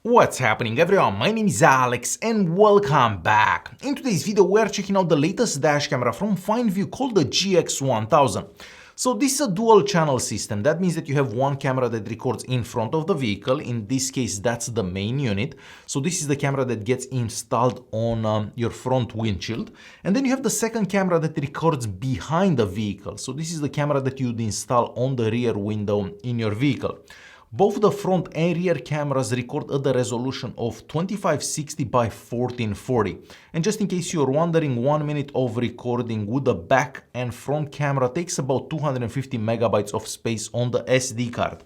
What's happening everyone, my name is Alex and welcome back. In today's video we are checking out the latest dash camera from FineVu called the GX1000. So this is a dual channel system. That means that you have one camera that records in front of the vehicle. In this case that's the main unit. So this is the camera that gets installed on your front windshield. And then you have the second camera that records behind the vehicle. So this is the camera that you'd install on the rear window in your vehicle. Both the front and rear cameras record at the resolution of 2560 by 1440. And just in case you're wondering, 1 minute of recording with the back and front camera takes about 250 megabytes of space on the SD card.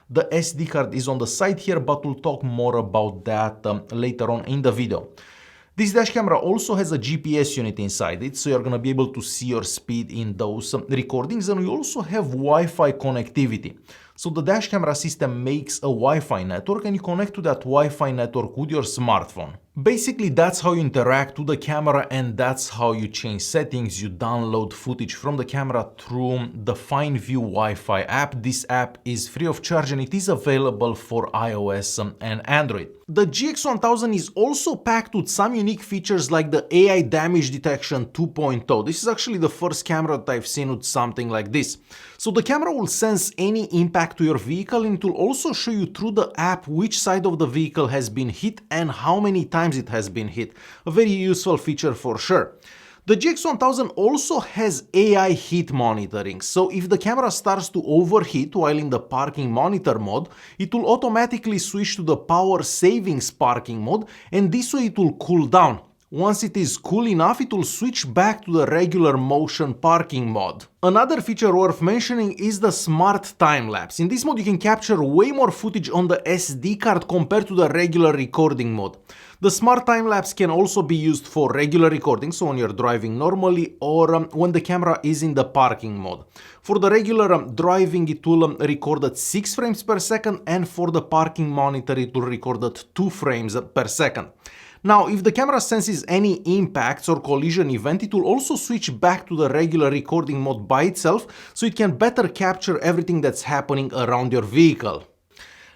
The SD card is on the side here, but we'll talk more about that later on in the video. This dash camera also has a GPS unit inside it, so you're going to be able to see your speed in those recordings, and we also have Wi-Fi connectivity. So the dash camera system makes a Wi-Fi network and you connect to that Wi-Fi network with your smartphone. Basically that's how you interact with the camera and that's how you change settings. You download footage from the camera through the FineVu Wi-Fi app. This app is free of charge and it is available for iOS and Android. The GX1000 is also packed with some unique features like the AI damage detection 2.0. This is actually the first camera that I've seen with something like this. So the camera will sense any impact to your vehicle and it will also show you through the app which side of the vehicle has been hit and how many times it has been hit. A very useful feature for sure. The GX1000 also has AI heat monitoring, so if the camera starts to overheat while in the parking monitor mode, it will automatically switch to the power savings parking mode and this way it will cool down. Once it is cool enough, it will switch back to the regular motion parking mode. Another feature worth mentioning is the smart time-lapse. In this mode you can capture way more footage on the SD card compared to the regular recording mode. The smart time-lapse can also be used for regular recording, so when you're driving normally or when the camera is in the parking mode. For the regular driving it will record at 6 frames per second and for the parking monitor it will record at 2 frames per second. Now, if the camera senses any impacts or collision event, it will also switch back to the regular recording mode by itself, so it can better capture everything that's happening around your vehicle.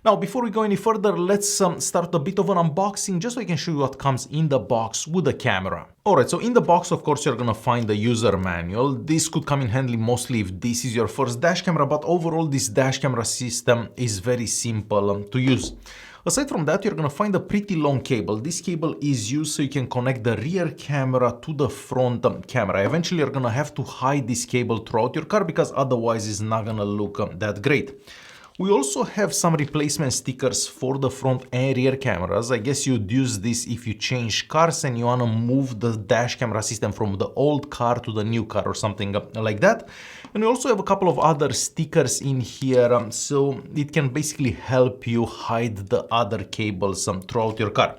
Now, before we go any further, let's start a bit of an unboxing, just so I can show you what comes in the box with the camera. Alright, so in the box, of course, you're gonna find the user manual. This could come in handy mostly if this is your first dash camera, but overall, this dash camera system is very simple to use. Aside from that, you're gonna find a pretty long cable. This cable is used so you can connect the rear camera to the front camera. Eventually, you're gonna have to hide this cable throughout your car because otherwise it's not gonna look that great. We also have some replacement stickers for the front and rear cameras. I guess you'd use this if you change cars and you wanna move the dash camera system from the old car to the new car or something like that. And we also have a couple of other stickers in here, so it can basically help you hide the other cables throughout your car.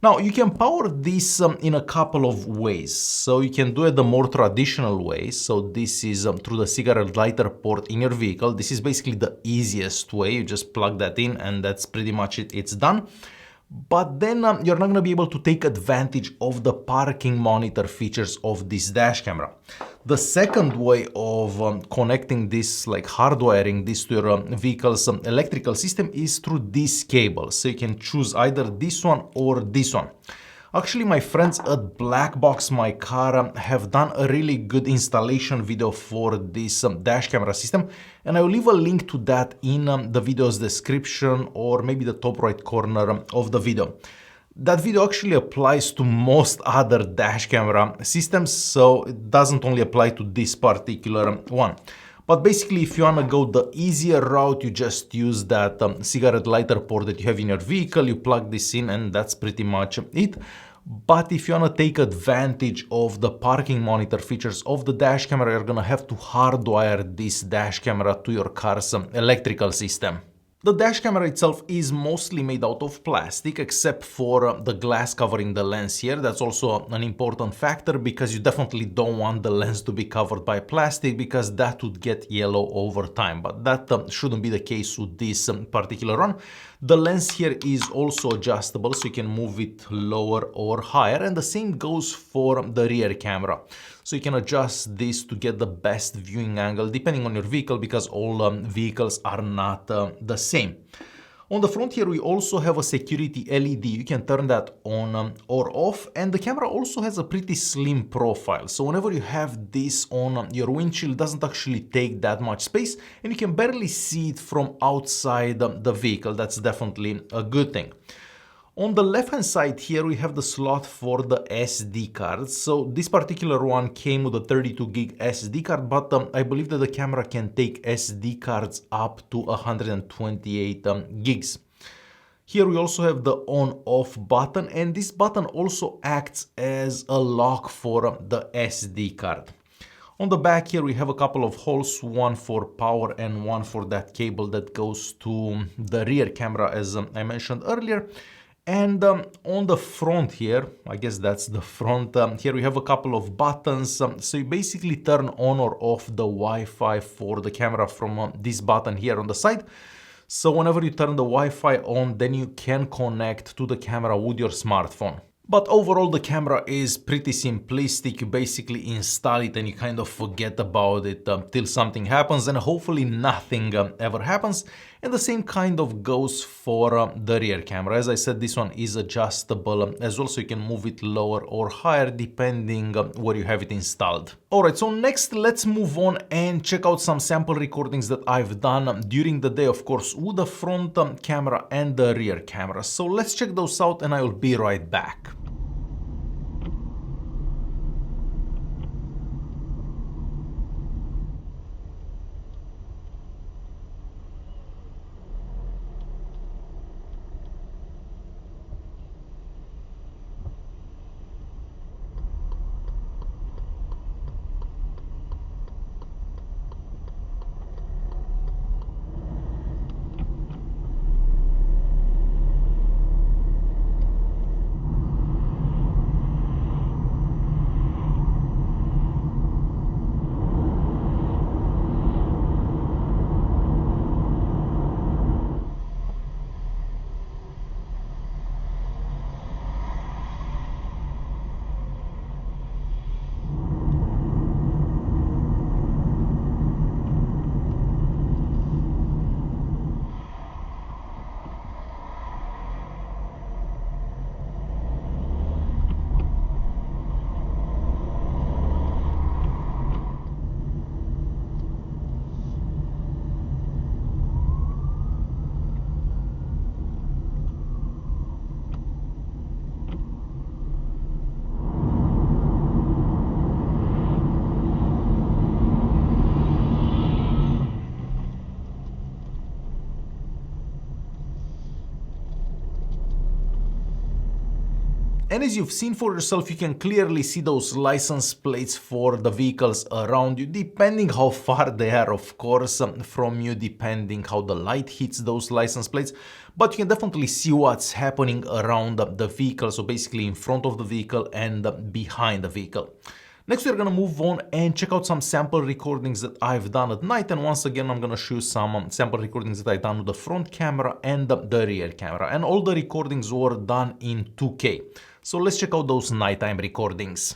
Now, you can power this in a couple of ways. So you can do it the more traditional way. So this is through the cigarette lighter port in your vehicle. This is basically the easiest way. You just plug that in and that's pretty much it. It's done. But then you're not going to be able to take advantage of the parking monitor features of this dash camera. The second way of connecting this, like hardwiring this to your vehicle's electrical system, is through this cable. So you can choose either this one or this one. Actually, my friends at Black Box My Car have done a really good installation video for this dash camera system, and I will leave a link to that in the video's description or maybe the top right corner of the video. That video actually applies to most other dash camera systems, so it doesn't only apply to this particular one. But basically, if you want to go the easier route, you just use that cigarette lighter port that you have in your vehicle, you plug this in and that's pretty much it. But if you want to take advantage of the parking monitor features of the dash camera, you're going to have to hardwire this dash camera to your car's electrical system. The dash camera itself is mostly made out of plastic, except for the glass covering the lens here. That's also an important factor because you definitely don't want the lens to be covered by plastic because that would get yellow over time. But that shouldn't be the case with this particular one. The lens here is also adjustable, so you can move it lower or higher, and the same goes for the rear camera. So you can adjust this to get the best viewing angle depending on your vehicle because all vehicles are not the same. On the front here we also have a security LED, you can turn that on or off, and the camera also has a pretty slim profile, so whenever you have this on, your windshield doesn't actually take that much space and you can barely see it from outside the vehicle. That's definitely a good thing. On the left hand side here we have the slot for the SD cards. So this particular one came with a 32 gig SD card, but I believe that the camera can take SD cards up to 128 gigs. Here we also have the on-off button, and this button also acts as a lock for the SD card. On the back here we have a couple of holes, one for power and one for that cable that goes to the rear camera, as I mentioned earlier. And on the front here, I guess that's the front, here we have a couple of buttons. So you basically turn on or off the Wi-Fi for the camera from this button here on the side. So whenever you turn the Wi-Fi on, then you can connect to the camera with your smartphone. But overall the camera is pretty simplistic. You basically install it and you kind of forget about it till something happens, and hopefully nothing ever happens. And the same kind of goes for the rear camera. As I said, this one is adjustable as well, so you can move it lower or higher depending where you have it installed. Alright, so next let's move on and check out some sample recordings that I've done during the day, of course, with the front camera and the rear camera. So let's check those out and I will be right back. And as you've seen for yourself, you can clearly see those license plates for the vehicles around you, depending how far they are, of course, from you, depending how the light hits those license plates. But you can definitely see what's happening around the vehicle, so basically in front of the vehicle and behind the vehicle. Next, we're going to move on and check out some sample recordings that I've done at night. And once again, I'm going to show some sample recordings that I've done with the front camera and the rear camera. And all the recordings were done in 2K. So let's check out those nighttime recordings.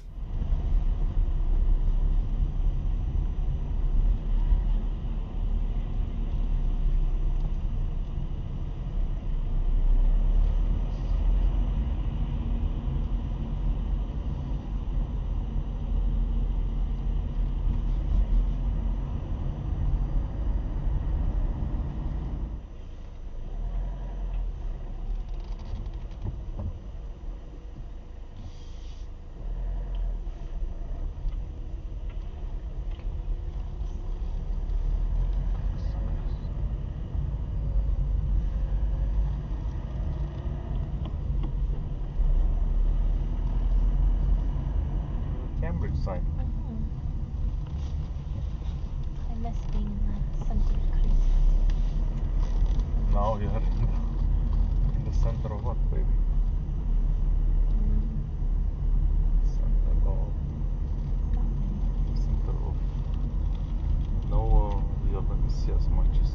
Sign. I must be in something crazy. Now you're in the center of what, baby? Center of no, let me see as much as.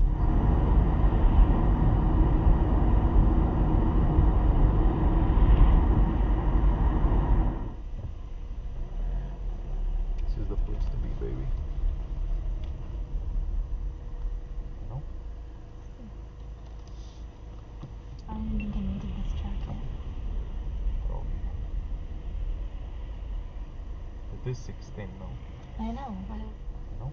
This 16, no? I know, but No?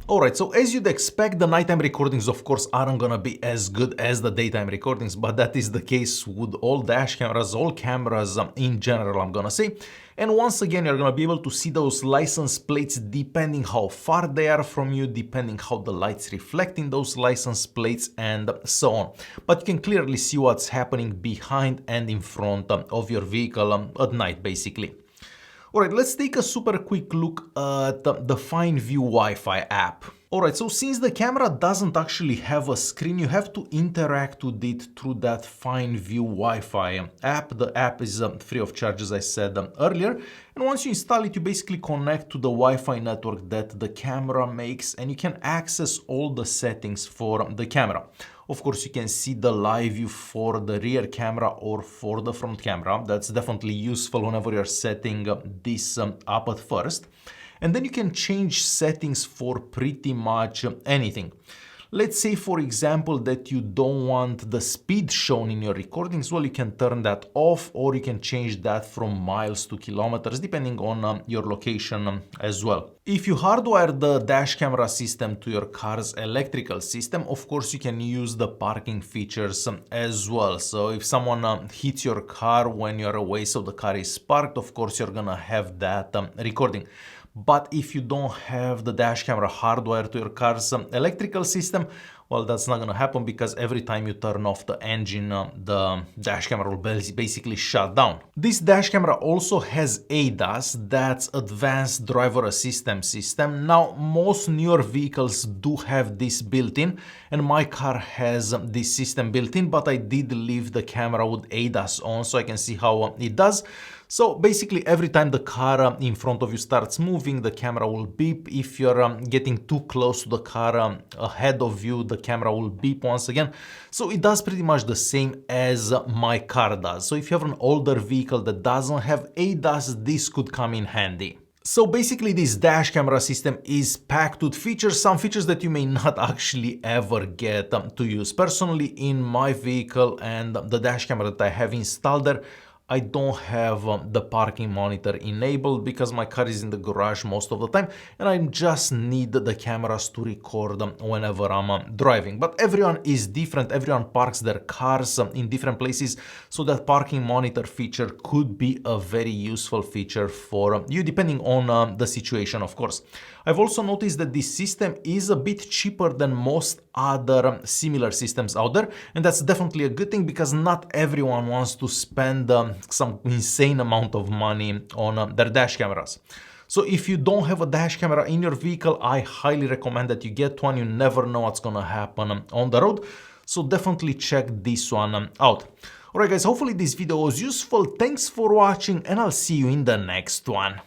Alright, so as you'd expect, the nighttime recordings of course aren't gonna be as good as the daytime recordings, but that is the case with all dash cameras, all cameras in general, I'm gonna say. And once again, you're gonna be able to see those license plates depending how far they are from you, depending how the light's reflecting those license plates, and so on. But you can clearly see what's happening behind and in front of your vehicle at night, basically. Alright, let's take a super quick look at the FineVu Wi-Fi app. Alright, so since the camera doesn't actually have a screen, you have to interact with it through that FineVu Wi-Fi app. The app is free of charge, as I said earlier. And once you install it, you basically connect to the Wi-Fi network that the camera makes, and you can access all the settings for the camera. Of course, you can see the live view for the rear camera or for the front camera. That's definitely useful whenever you're setting this up at first. And then you can change settings for pretty much anything. Let's say, for example, that you don't want the speed shown in your recordings. Well, you can turn that off, or you can change that from miles to kilometers, depending on your location as well. If you hardwire the dash camera system to your car's electrical system, of course, you can use the parking features as well. So if someone hits your car when you're away, so the car is parked, of course, you're gonna have that recording. But if you don't have the dash camera hardware to your car's electrical system, well, that's not gonna happen, because every time you turn off the engine, the dash camera will basically shut down. This dash camera also has ADAS, that's Advanced Driver Assistance System. Now, most newer vehicles do have this built in, and my car has this system built in, but I did leave the camera with ADAS on so I can see how it does. So basically, every time the car in front of you starts moving, the camera will beep. If you're getting too close to the car ahead of you, the camera will beep once again. So it does pretty much the same as my car does. So if you have an older vehicle that doesn't have ADAS, this could come in handy. So basically, this dash camera system is packed with features, some features that you may not actually ever get to use. Personally, in my vehicle and the dash camera that I have installed there, I don't have the parking monitor enabled because my car is in the garage most of the time, and I just need the cameras to record whenever I'm driving. But everyone is different, everyone parks their cars in different places, so that parking monitor feature could be a very useful feature for you, depending on the situation, of course. I've also noticed that this system is a bit cheaper than most other similar systems out there, and that's definitely a good thing, because not everyone wants to spend some insane amount of money on their dash cameras. So if you don't have a dash camera in your vehicle, I highly recommend that you get one. You never know what's gonna happen on the road, so definitely check this one out. Alright guys, hopefully this video was useful. Thanks for watching, and I'll see you in the next one.